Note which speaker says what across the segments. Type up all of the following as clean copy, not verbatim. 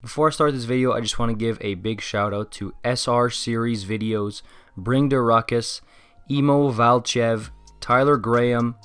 Speaker 1: Before I start this video, I just want to give a big shout out to SR Series Videos, Bring the Ruckus, Emo Valchev, Tyler Graham,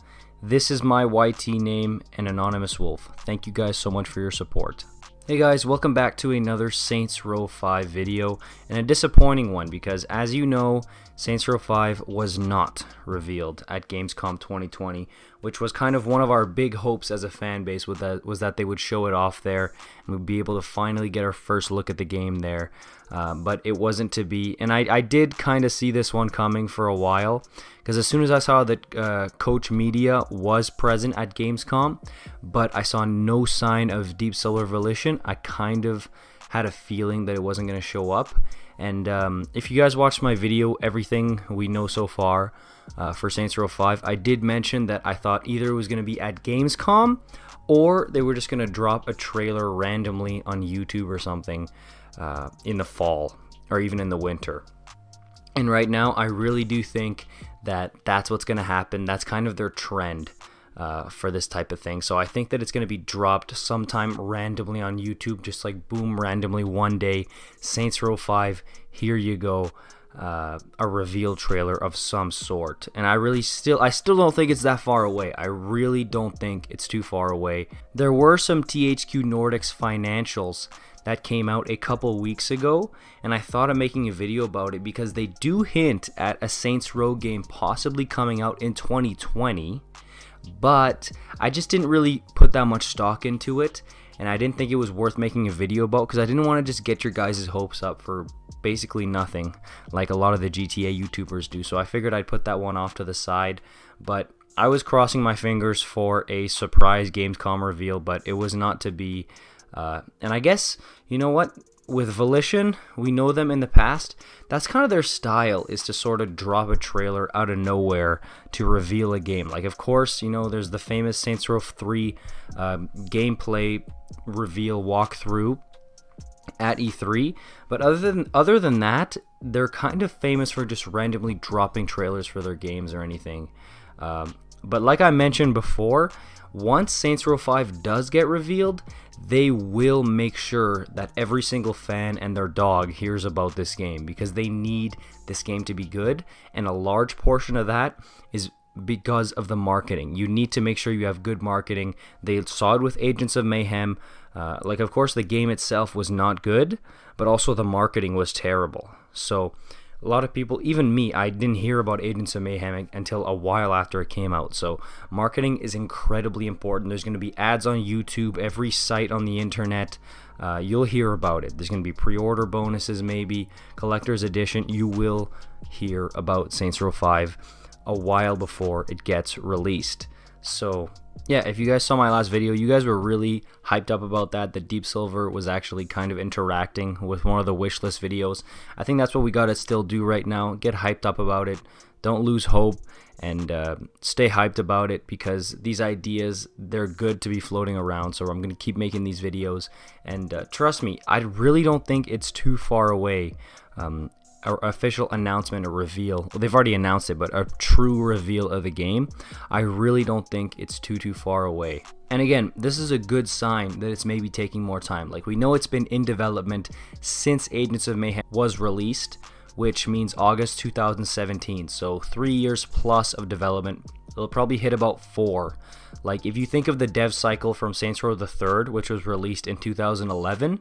Speaker 1: This Is My YT Name, and Anonymous Wolf. Thank you guys so much for your support. Hey guys, welcome back to another Saints Row 5 video, and a disappointing one because, as you know, Saints Row 5 was not revealed at Gamescom 2020, which was kind of one of our big hopes as a fan base was that they would show it off there and we'd be able to finally get our first look at the game there. But it wasn't to be, and I did kind of see this one coming for a while, because as soon as I saw that Coach Media was present at Gamescom, but I saw no sign of Deep Silver Volition, I kind of had a feeling that it wasn't going to show up. And if you guys watched my video, Everything We Know So Far for Saints Row 5, I did mention that I thought either it was going to be at Gamescom or they were just going to drop a trailer randomly on YouTube or something in the fall or even in the winter. And right now, I really do think that that's what's going to happen. That's kind of their trend for this type of thing. So I think that it's going to be dropped sometime randomly on YouTube, just like boom, randomly one day. Saints Row 5, here you go. A reveal trailer of some sort. And I still don't think it's that far away. I really don't think it's too far away. There were some THQ Nordic's financials that came out a couple weeks ago, and I thought of making a video about it because they do hint at a Saints Row game possibly coming out in 2020, but I just didn't really put that much stock into it, and I didn't think it was worth making a video about because I didn't want to just get your guys' hopes up for basically nothing like a lot of the GTA YouTubers do. So I figured I'd put that one off to the side, but I was crossing my fingers for a surprise Gamescom reveal, but it was not to be. And I guess, you know what, with Volition, we know them in the past, that's kind of their style, is to sort of drop a trailer out of nowhere to reveal a game. Like, of course, you know, there's the famous Saints Row 3 gameplay reveal walkthrough at E3, but other than that, they're kind of famous for just randomly dropping trailers for their games or anything. But like I mentioned before, once Saints Row 5 does get revealed, they will make sure that every single fan and their dog hears about this game, because they need this game to be good, and a large portion of that is because of the marketing. You need to make sure you have good marketing. They saw it with Agents of Mayhem. Like, of course, the game itself was not good, but also the marketing was terrible. So a lot of people, even me, I didn't hear about Agents of Mayhem until a while after it came out. So marketing is incredibly important. There's going to be ads on YouTube, every site on the internet. You'll hear about it. There's going to be pre-order bonuses, maybe collector's edition. You will hear about Saints Row 5 a while before it gets released. So yeah, if you guys saw my last video, you guys were really hyped up about that. The Deep Silver was actually kind of interacting with one of the wishlist videos. I think that's what we gotta still do right now. Get hyped up about it. Don't lose hope, and stay hyped about it, because these ideas, they're good to be floating around. So I'm gonna keep making these videos, and trust me, I really don't think it's too far away. Or official announcement or reveal. Well, they've already announced it, but a true reveal of the game, I really don't think it's too far away. And again, this is a good sign that it's maybe taking more time. Like, we know it's been in development since Agents of Mayhem was released, which means August 2017. So 3 years plus of development. It'll probably hit about 4. Like, if you think of the dev cycle from Saints Row the Third, which was released in 2011,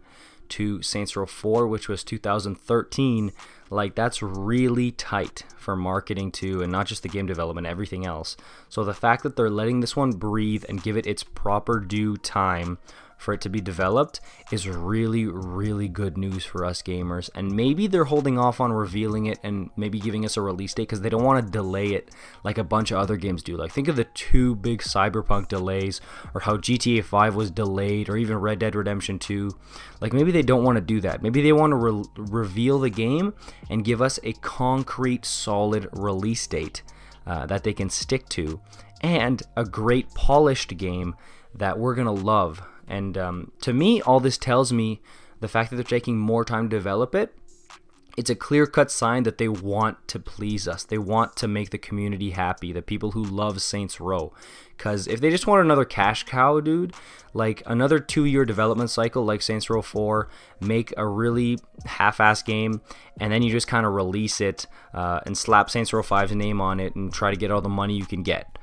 Speaker 1: to Saints Row 4, which was 2013, like, that's really tight for marketing too, and not just the game development, everything else. So the fact that they're letting this one breathe and give it its proper due time for it to be developed is really good news for us gamers. And maybe they're holding off on revealing it and maybe giving us a release date because they don't want to delay it like a bunch of other games do. Like, think of the 2 big Cyberpunk delays, or how GTA 5 was delayed, or even Red Dead Redemption 2. Like, maybe they don't want to do that. Maybe they want to reveal the game and give us a concrete, solid release date that they can stick to, and a great polished game that we're gonna love. And to me, all this tells me, the fact that they're taking more time to develop it, it's a clear-cut sign that they want to please us. They want to make the community happy, the people who love Saints Row. Because if they just want another cash cow, dude, like another 2-year development cycle like Saints Row 4, make a really half-ass game, and then you just kind of release it and slap Saints Row 5's name on it and try to get all the money you can get.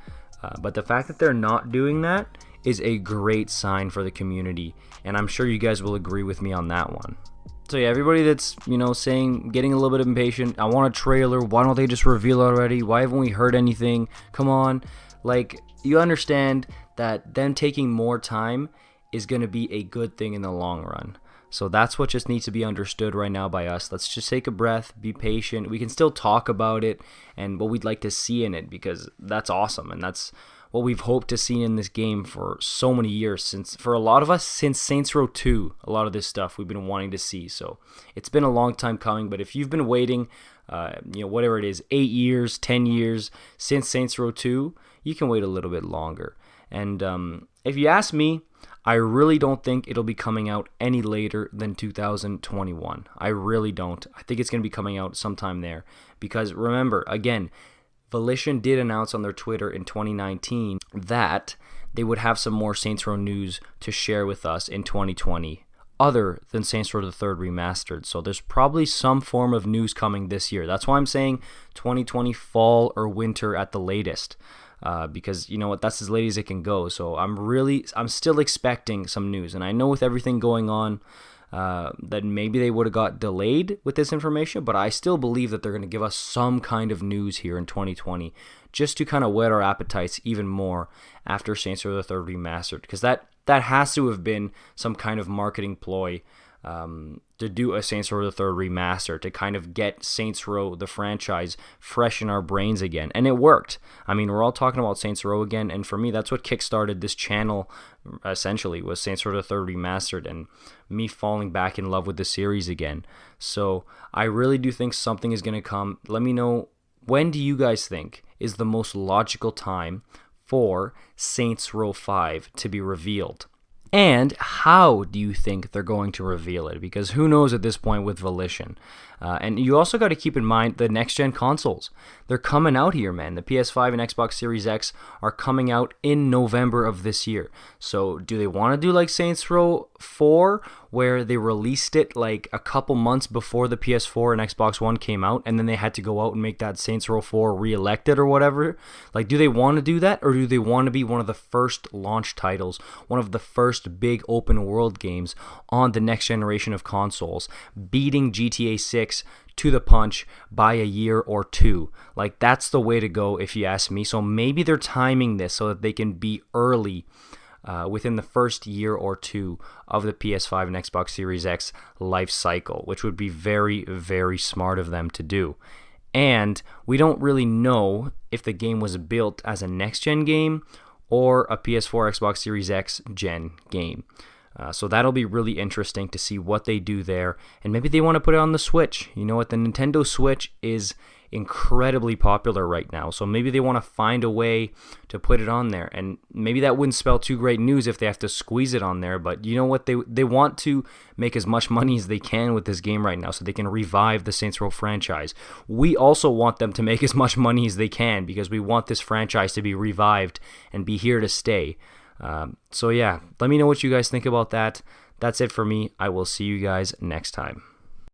Speaker 1: But the fact that they're not doing that is a great sign for the community, and I'm sure you guys will agree with me on that one. So yeah, everybody that's, saying, getting a little bit impatient, I want a trailer, why don't they just reveal it already? Why haven't we heard anything? Come on. Like, you understand that them taking more time is going to be a good thing in the long run. So that's what just needs to be understood right now by us. Let's just take a breath, be patient. We can still talk about it and what we'd like to see in it, because that's awesome, and that's what we've hoped to see in this game for so many years. For a lot of us, since Saints Row 2, a lot of this stuff we've been wanting to see. So it's been a long time coming, but if you've been waiting, whatever it is, 8 years, 10 years since Saints Row 2, you can wait a little bit longer. And if you ask me, I really don't think it'll be coming out any later than 2021. I really don't. I think it's going to be coming out sometime there, because remember, again, Volition did announce on their Twitter in 2019 that they would have some more Saints Row news to share with us in 2020, other than Saints Row the Third Remastered. So there's probably some form of news coming this year. That's why I'm saying 2020 fall or winter at the latest, because you know what, that's as late as it can go. So I'm still expecting some news, and I know with everything going on, that maybe they would have got delayed with this information, but I still believe that they're going to give us some kind of news here in 2020, just to kind of whet our appetites even more after Saints Row the Third Remastered, because that has to have been some kind of marketing ploy to do a Saints Row the Third Remaster, to kind of get Saints Row, the franchise, fresh in our brains again. And it worked. I mean, we're all talking about Saints Row again, and for me, that's what kickstarted this channel, essentially, was Saints Row the Third Remastered, and me falling back in love with the series again. So I really do think something is going to come. Let me know, when do you guys think is the most logical time for Saints Row 5 to be revealed? And how do you think they're going to reveal it? Because who knows at this point with Volition. And you also got to keep in mind the next-gen consoles. They're coming out here, man. The PS5 and Xbox Series X are coming out in November of this year. So do they want to do like Saints Row 4, where they released it like a couple months before the PS4 and Xbox One came out, and then they had to go out and make that Saints Row 4 re-elected or whatever? Like, do they want to do that, or do they want to be one of the first launch titles, one of the first big open world games on the next generation of consoles, beating GTA 6 to the punch by a year or two? Like, that's the way to go if you ask me. So maybe they're timing this so that they can be early within the first year or two of the PS5 and Xbox Series X life cycle, which would be very, very smart of them to do. And we don't really know if the game was built as a next-gen game or a PS4, Xbox Series X gen game. So that'll be really interesting to see what they do there. And maybe they want to put it on the Switch. You know what? The Nintendo Switch is incredibly popular right now. So maybe they want to find a way to put it on there. And maybe that wouldn't spell too great news if they have to squeeze it on there. But you know what? They want to make as much money as they can with this game right now so they can revive the Saints Row franchise. We also want them to make as much money as they can, because we want this franchise to be revived and be here to stay. So yeah, let me know what you guys think about that. That's it for me. I will see you guys next time.